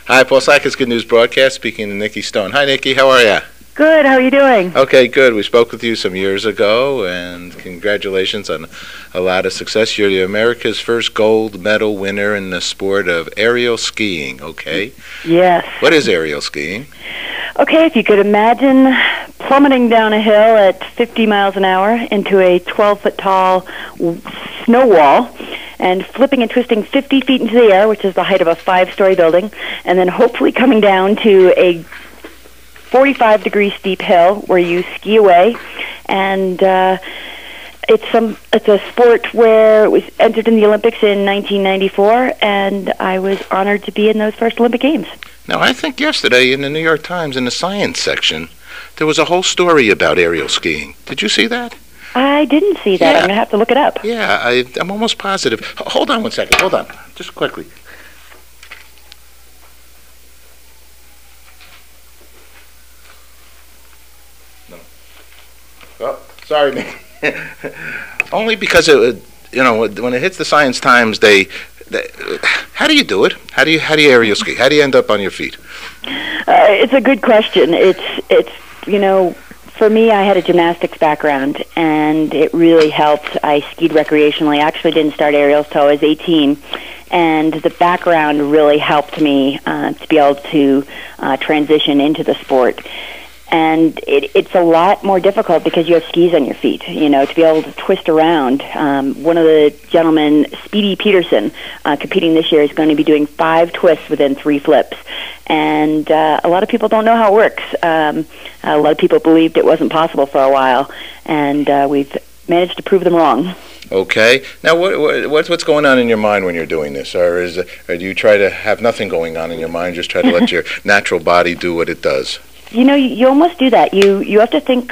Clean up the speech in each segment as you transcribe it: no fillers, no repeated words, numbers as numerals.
Hi, Paul Sakis, Good News Broadcast, speaking to Nikki Stone. Hi, Nikki. How are you? Good. How are you doing? Okay, good. We spoke with you some years ago, and congratulations on a lot of success. You're the America's first gold medal winner in the sport of aerial skiing, okay? Yes. What is aerial skiing? Okay, if you could imagine plummeting down a hill at 50 miles an hour into a 12-foot tall snow wall and flipping and twisting 50 feet into the air, which is the height of a 5-story building, and then hopefully coming down to a 45-degree steep hill where you ski away. And it's a sport where it was entered in the Olympics in 1994, and I was honored to be in those first Olympic Games. Now, I think yesterday in the New York Times, in the science section, there was a whole story about aerial skiing. Did you see that? I didn't see that. Yeah. I'm going to have to look it up. Yeah, I'm almost positive. Hold on one second. Hold on. Just quickly. No. Oh, sorry, Nick. Only because when it hits the Science Times, they how do you do it? How do you aerial ski? How do you end up on your feet? It's a good question. It's for me, I had a gymnastics background, and it really helped. I skied recreationally. I actually didn't start aerials till I was 18, and the background really helped me to be able to transition into the sport. And it's a lot more difficult because you have skis on your feet, to be able to twist around. One of the gentlemen, Speedy Peterson, competing this year, is going to be doing 5 twists within 3 flips. And a lot of people don't know how it works. A lot of people believed it wasn't possible for a while, and we've managed to prove them wrong. Okay. Now, what's going on in your mind when you're doing this? Or do you try to have nothing going on in your mind, just try to let your natural body do what it does? You almost do that. You have to think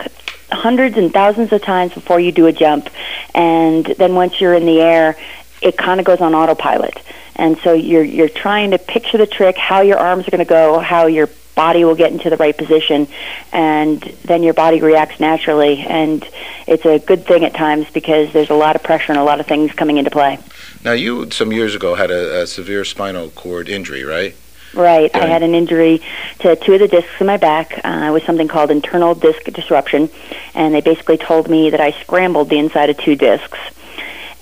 hundreds and thousands of times before you do a jump, and then once you're in the air, it kind of goes on autopilot. And so you're trying to picture the trick, how your arms are going to go, how your body will get into the right position, and then your body reacts naturally. And it's a good thing at times because there's a lot of pressure and a lot of things coming into play. Now, you, some years ago, had a severe spinal cord injury, right? Right. I had an injury to 2 of the discs in my back. It was something called internal disc disruption, and they basically told me that I scrambled the inside of 2 discs.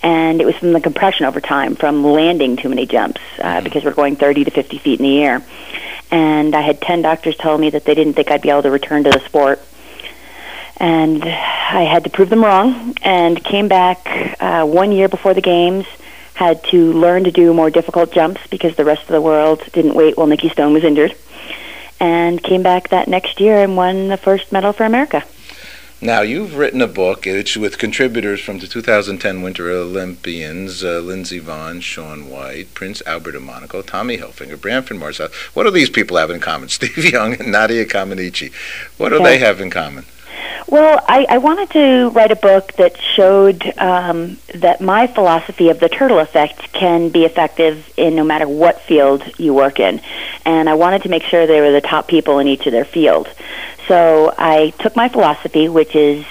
And it was from the compression over time, from landing too many jumps, because we're going 30 to 50 feet in the air. And I had 10 doctors tell me that they didn't think I'd be able to return to the sport. And I had to prove them wrong, and came back 1 year before the Games, had to learn to do more difficult jumps because the rest of the world didn't wait while Nikki Stone was injured, and came back that next year and won the first medal for America. Now, you've written a book. It's with contributors from the 2010 Winter Olympians, Lindsey Vonn, Shaun White, Prince Albert of Monaco, Tommy Hilfiger, Branford Marsalis. What do these people have in common? Steve Young and Nadia Comaneci. What do they have in common? Well, I wanted to write a book that showed that my philosophy of the turtle effect can be effective in no matter what field you work in. And I wanted to make sure they were the top people in each of their field. So I took my philosophy, which is,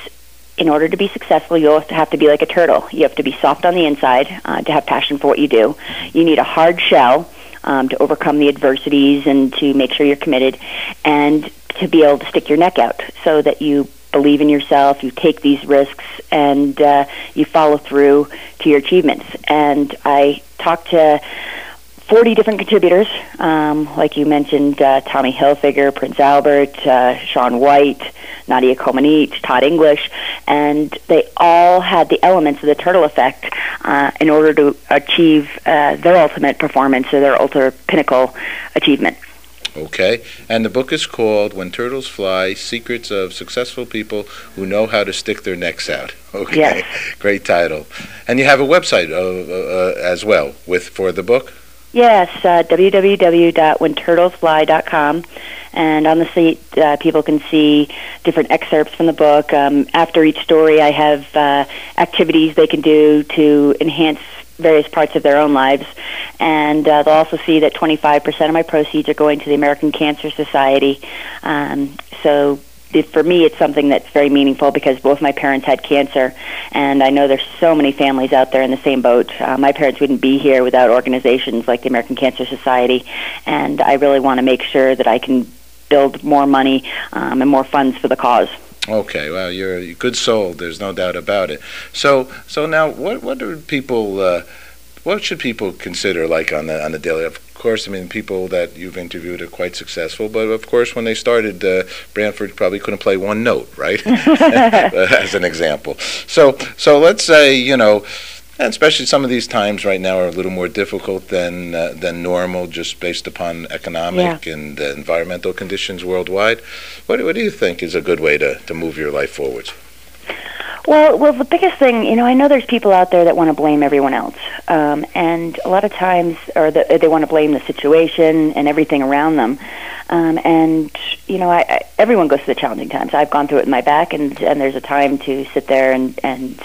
in order to be successful, you have to be like a turtle. You have to be soft on the inside to have passion for what you do. You need a hard shell to overcome the adversities and to make sure you're committed, and to be able to stick your neck out so that you believe in yourself, you take these risks, and you follow through to your achievements. And I talked to 40 different contributors, like you mentioned, Tommy Hilfiger, Prince Albert, Shaun White, Nadia Comaneci, Todd English, and they all had the elements of the turtle effect in order to achieve their ultimate performance or their ultimate pinnacle achievement. Okay, and the book is called When Turtles Fly, Secrets of Successful People Who Know How to Stick Their Necks Out. Okay, yes. Great title. And you have a website as well for the book? Yes, www.whenturtlesfly.com. And on the site, people can see different excerpts from the book. After each story, I have activities they can do to enhance various parts of their own lives. And they'll also see that 25% of my proceeds are going to the American Cancer Society. So for me, it's something that's very meaningful because both my parents had cancer, and I know there's so many families out there in the same boat. My parents wouldn't be here without organizations like the American Cancer Society, and I really want to make sure that I can build more money and more funds for the cause. Okay, well, you're a good soul. There's no doubt about it. So now, what do people? What should people consider, like on the daily? Of course, I mean, people that you've interviewed are quite successful, but of course, when they started, Branford probably couldn't play one note, right? As an example. So let's say, you know, and especially some of these times right now are a little more difficult than normal, just based upon economic and environmental conditions worldwide. What do you think is a good way to move your life forward? Well, the biggest thing, you know, I know there's people out there that want to blame everyone else, and a lot of times, they want to blame the situation and everything around them, and you know, everyone goes through the challenging times. I've gone through it in my back, and there's a time to sit there and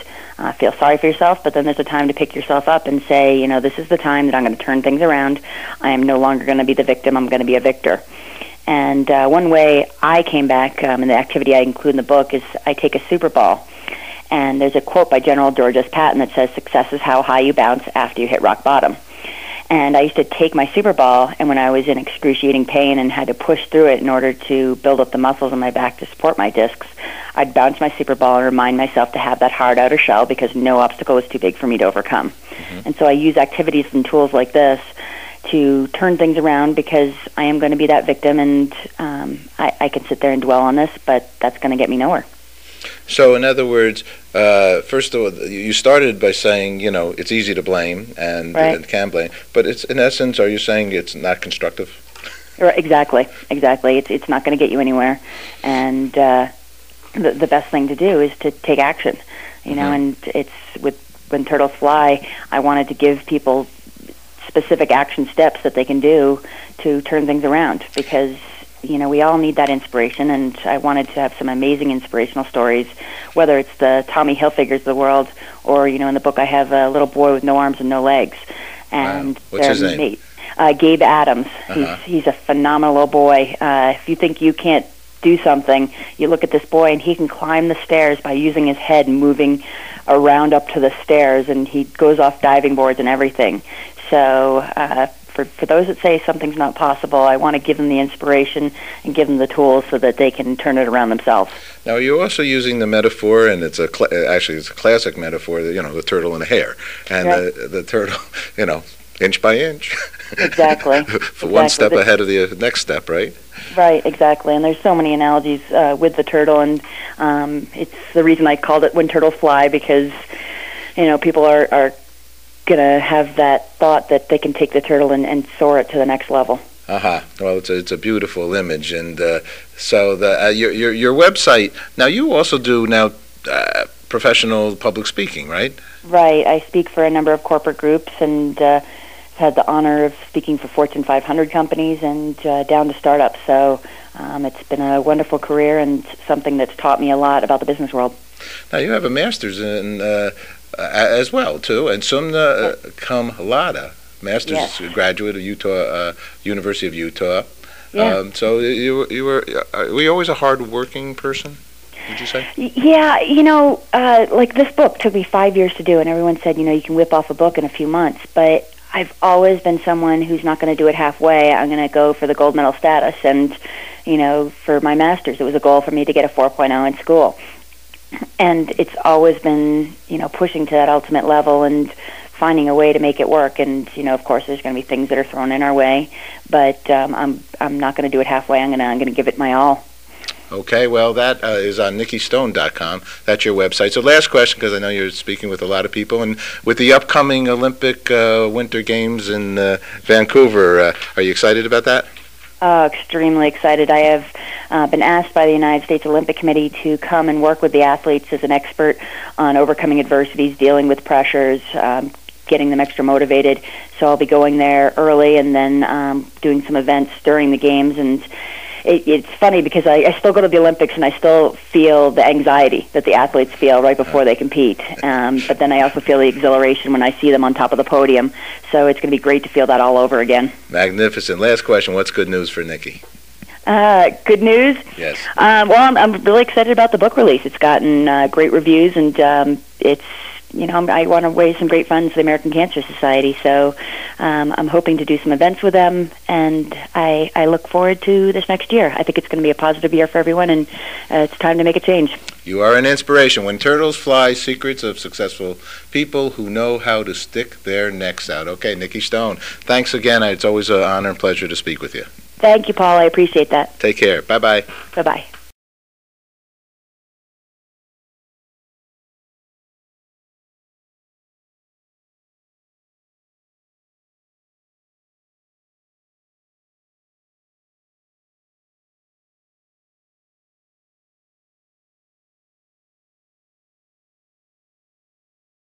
feel sorry for yourself, but then there's a time to pick yourself up and say, you know, this is the time that I'm going to turn things around. I am no longer going to be the victim. I'm going to be a victor. And one way I came back, and the activity I include in the book, is I take a super ball. And there's a quote by General George S. Patton that says, "Success is how high you bounce after you hit rock bottom." And I used to take my super ball, and when I was in excruciating pain and had to push through it in order to build up the muscles in my back to support my discs, I'd bounce my super ball and remind myself to have that hard outer shell because no obstacle was too big for me to overcome. Mm-hmm. And so I use activities and tools like this to turn things around because I am going to be that victim, and I can sit there and dwell on this, but that's going to get me nowhere. So, in other words, first of all, you started by saying, you know, it's easy to blame and can blame, but it's, in essence, are you saying it's not constructive? Exactly. It's not going to get you anywhere, and the best thing to do is to take action. You know, and it's when turtles fly, I wanted to give people specific action steps that they can do to turn things around because, you know, we all need that inspiration, and I wanted to have some amazing inspirational stories, whether it's the Tommy Hilfigers of the world or, you know, in the book I have a little boy with no arms and no legs. And what's his name? Gabe Adams. He's a phenomenal little boy. If you think you can't do something, you look at this boy, and he can climb the stairs by using his head and moving around up to the stairs, and he goes off diving boards and everything. So for those that say something's not possible, I want to give them the inspiration and give them the tools so that they can turn it around themselves. Now, you're also using the metaphor, and it's actually it's a classic metaphor, you know, the turtle and a hare. And the turtle, you know, inch by inch. Exactly. One step ahead of the next step, right? Right, exactly. And there's so many analogies with the turtle, and it's the reason I called it When Turtles Fly, because, you know, people are going to have that thought that they can take the turtle and soar it to the next level. Well, it's a beautiful image, and so your website. Now, you also do professional public speaking, right? Right. I speak for a number of corporate groups, and had the honor of speaking for Fortune 500 companies and down to startups. So it's been a wonderful career and something that's taught me a lot about the business world. Now, you have a master's in as well, too, and summa cum laude, master's graduate of Utah, University of Utah. Yeah. So were you always a hard-working person, would you say? Yeah, you know, like this book took me 5 years to do, and everyone said, you know, you can whip off a book in a few months, but I've always been someone who's not going to do it halfway. I'm going to go for the gold medal status, and, you know, for my master's, it was a goal for me to get a 4.0 in school. And it's always been, you know, pushing to that ultimate level and finding a way to make it work. And, you know, of course, there's going to be things that are thrown in our way, but I'm not going to do it halfway. I'm going to give it my all. Okay, well, that is on nikkistone.com. That's your website. So last question, because I know you're speaking with a lot of people, and with the upcoming Olympic Winter Games in Vancouver, are you excited about that? Extremely excited. I have been asked by the United States Olympic Committee to come and work with the athletes as an expert on overcoming adversities, dealing with pressures, getting them extra motivated. So I'll be going there early and then doing some events during the games. And it's funny because I still go to the Olympics and I still feel the anxiety that the athletes feel right before they compete. But then I also feel the exhilaration when I see them on top of the podium. So it's going to be great to feel that all over again. Magnificent. Last question. What's good news for Nikki? Good news. Yes. Well, I'm really excited about the book release. It's gotten great reviews, and it's I want to raise some great funds for the American Cancer Society. So I'm hoping to do some events with them, and I look forward to this next year. I think it's going to be a positive year for everyone, and it's time to make a change. You are an inspiration. When turtles fly, secrets of successful people who know how to stick their necks out. Okay, Nikki Stone, thanks again. It's always an honor and pleasure to speak with you. Thank you, Paul. I appreciate that. Take care. Bye-bye. Bye-bye.